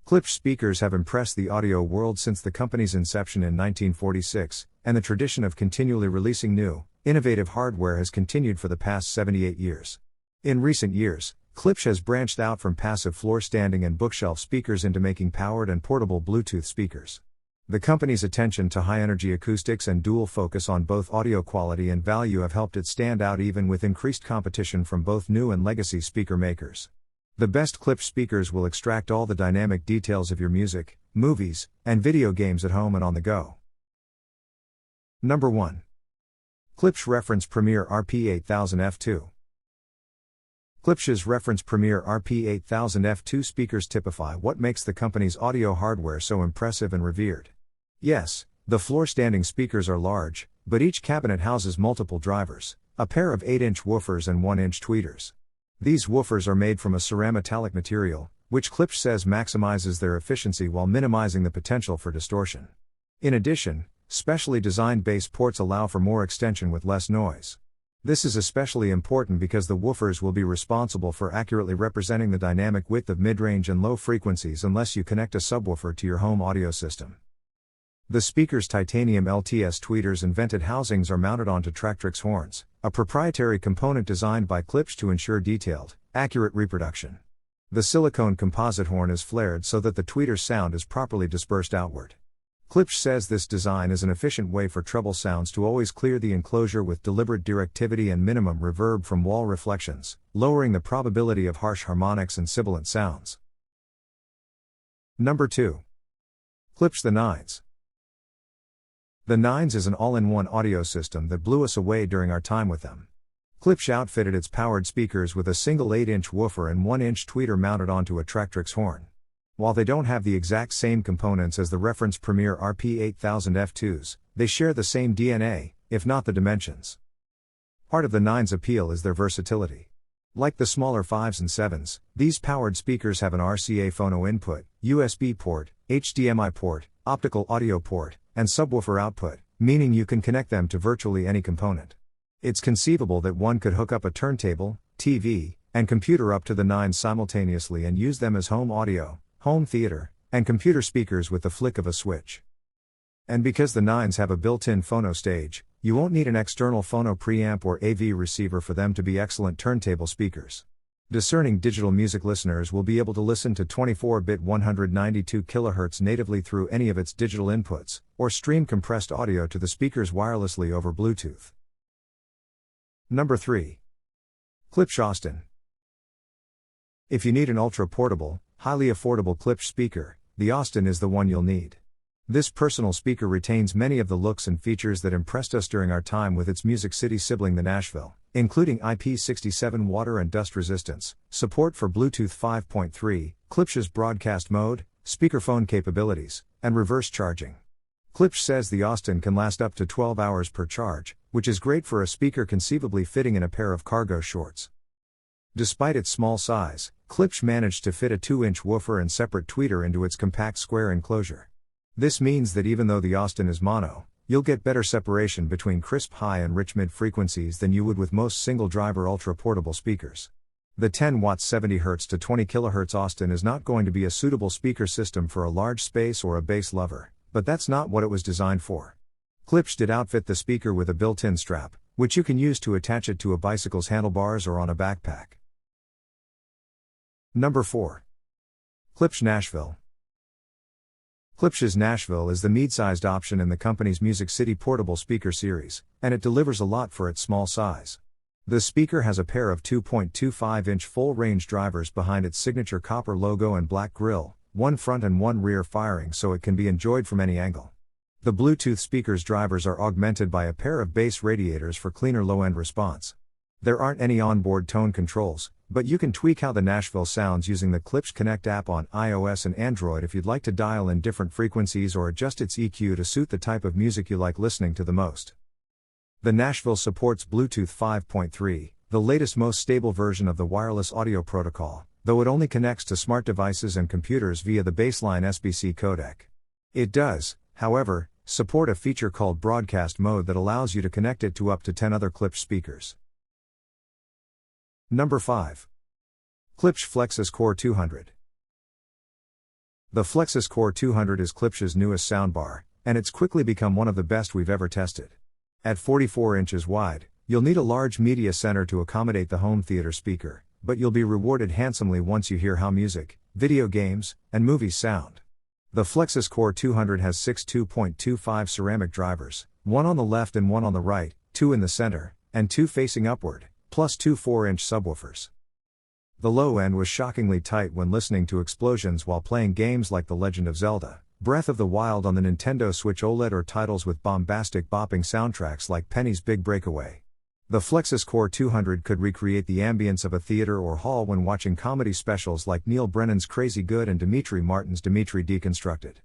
Klipsch speakers have impressed the audio world since the company's inception in 1946, and the tradition of continually releasing new, innovative hardware has continued for the past 78 years. In recent years, Klipsch has branched out from passive floor standing and bookshelf speakers into making powered and portable Bluetooth speakers. The company's attention to high-energy acoustics and dual focus on both audio quality and value have helped it stand out even with increased competition from both new and legacy speaker makers. The best Klipsch speakers will extract all the dynamic details of your music, movies, and video games at home and on the go. Number 1. Klipsch Reference Premier RP8000F2. Klipsch's Reference Premier RP8000F2 speakers typify what makes the company's audio hardware so impressive and revered. Yes, the floor-standing speakers are large, but each cabinet houses multiple drivers, a pair of 8-inch woofers and 1-inch tweeters. These woofers are made from a cerametallic material, which Klipsch says maximizes their efficiency while minimizing the potential for distortion. In addition, specially designed bass ports allow for more extension with less noise. This is especially important because the woofers will be responsible for accurately representing the dynamic width of mid-range and low frequencies unless you connect a subwoofer to your home audio system. The speaker's titanium LTS tweeters and vented housings are mounted onto Tractrix horns, a proprietary component designed by Klipsch to ensure detailed, accurate reproduction. The silicone composite horn is flared so that the tweeter's sound is properly dispersed outward. Klipsch says this design is an efficient way for treble sounds to always clear the enclosure with deliberate directivity and minimum reverb from wall reflections, lowering the probability of harsh harmonics and sibilant sounds. Number 2. Klipsch The Nines. The Nines is an all-in-one audio system that blew us away during our time with them. Klipsch outfitted its powered speakers with a single 8-inch woofer and 1-inch tweeter mounted onto a Tractrix horn. While they don't have the exact same components as the Reference Premier RP8000F2s, they share the same DNA, if not the dimensions. Part of the Nines' appeal is their versatility. Like the smaller 5s and 7s, these powered speakers have an RCA phono input, USB port, HDMI port, optical audio port, and subwoofer output, meaning you can connect them to virtually any component. It's conceivable that one could hook up a turntable, TV, and computer up to the Nines simultaneously and use them as home audio, home theater, and computer speakers with the flick of a switch. And because the Nines have a built-in phono stage, you won't need an external phono preamp or AV receiver for them to be excellent turntable speakers. Discerning digital music listeners will be able to listen to 24-bit 192 kHz natively through any of its digital inputs, or stream compressed audio to the speakers wirelessly over Bluetooth. Number 3. Klipsch Austin. If you need an ultra-portable, highly affordable Klipsch speaker, the Austin is the one you'll need. This personal speaker retains many of the looks and features that impressed us during our time with its Music City sibling the Nashville, including IP67 water and dust resistance, support for Bluetooth 5.3, Klipsch's broadcast mode, speakerphone capabilities, and reverse charging. Klipsch says the Austin can last up to 12 hours per charge, which is great for a speaker conceivably fitting in a pair of cargo shorts. Despite its small size, Klipsch managed to fit a 2-inch woofer and separate tweeter into its compact square enclosure. This means that even though the Austin is mono, you'll get better separation between crisp high and rich mid frequencies than you would with most single-driver ultra-portable speakers. The 10-watt 70 Hz to 20 kHz Austin is not going to be a suitable speaker system for a large space or a bass lover, but that's not what it was designed for. Klipsch did outfit the speaker with a built-in strap, which you can use to attach it to a bicycle's handlebars or on a backpack. Number 4. Klipsch Nashville. Klipsch's Nashville is the mid-sized option in the company's Music City portable speaker series, and it delivers a lot for its small size. The speaker has a pair of 2.25-inch full-range drivers behind its signature copper logo and black grille, one front and one rear firing so it can be enjoyed from any angle. The Bluetooth speaker's drivers are augmented by a pair of bass radiators for cleaner low-end response. There aren't any onboard tone controls, but you can tweak how the Nashville sounds using the Klipsch Connect app on iOS and Android if you'd like to dial in different frequencies or adjust its EQ to suit the type of music you like listening to the most. The Nashville supports Bluetooth 5.3, the latest most stable version of the wireless audio protocol, though it only connects to smart devices and computers via the baseline SBC codec. It does, however, support a feature called broadcast mode that allows you to connect it to up to 10 other Klipsch speakers. Number 5. Klipsch Flexus Core 200. The Flexus Core 200 is Klipsch's newest soundbar, and it's quickly become one of the best we've ever tested. At 44 inches wide, you'll need a large media center to accommodate the home theater speaker, but you'll be rewarded handsomely once you hear how music, video games, and movies sound. The Flexus Core 200 has 6 2.25 ceramic drivers, one on the left and one on the right, 2 in the center, and 2 facing upward, plus 2 4-inch subwoofers. The low end was shockingly tight when listening to explosions while playing games like The Legend of Zelda, Breath of the Wild on the Nintendo Switch OLED, or titles with bombastic bopping soundtracks like Penny's Big Breakaway. The Flexus Core 200 could recreate the ambience of a theater or hall when watching comedy specials like Neil Brennan's Crazy Good and Dimitri Martin's Dimitri Deconstructed.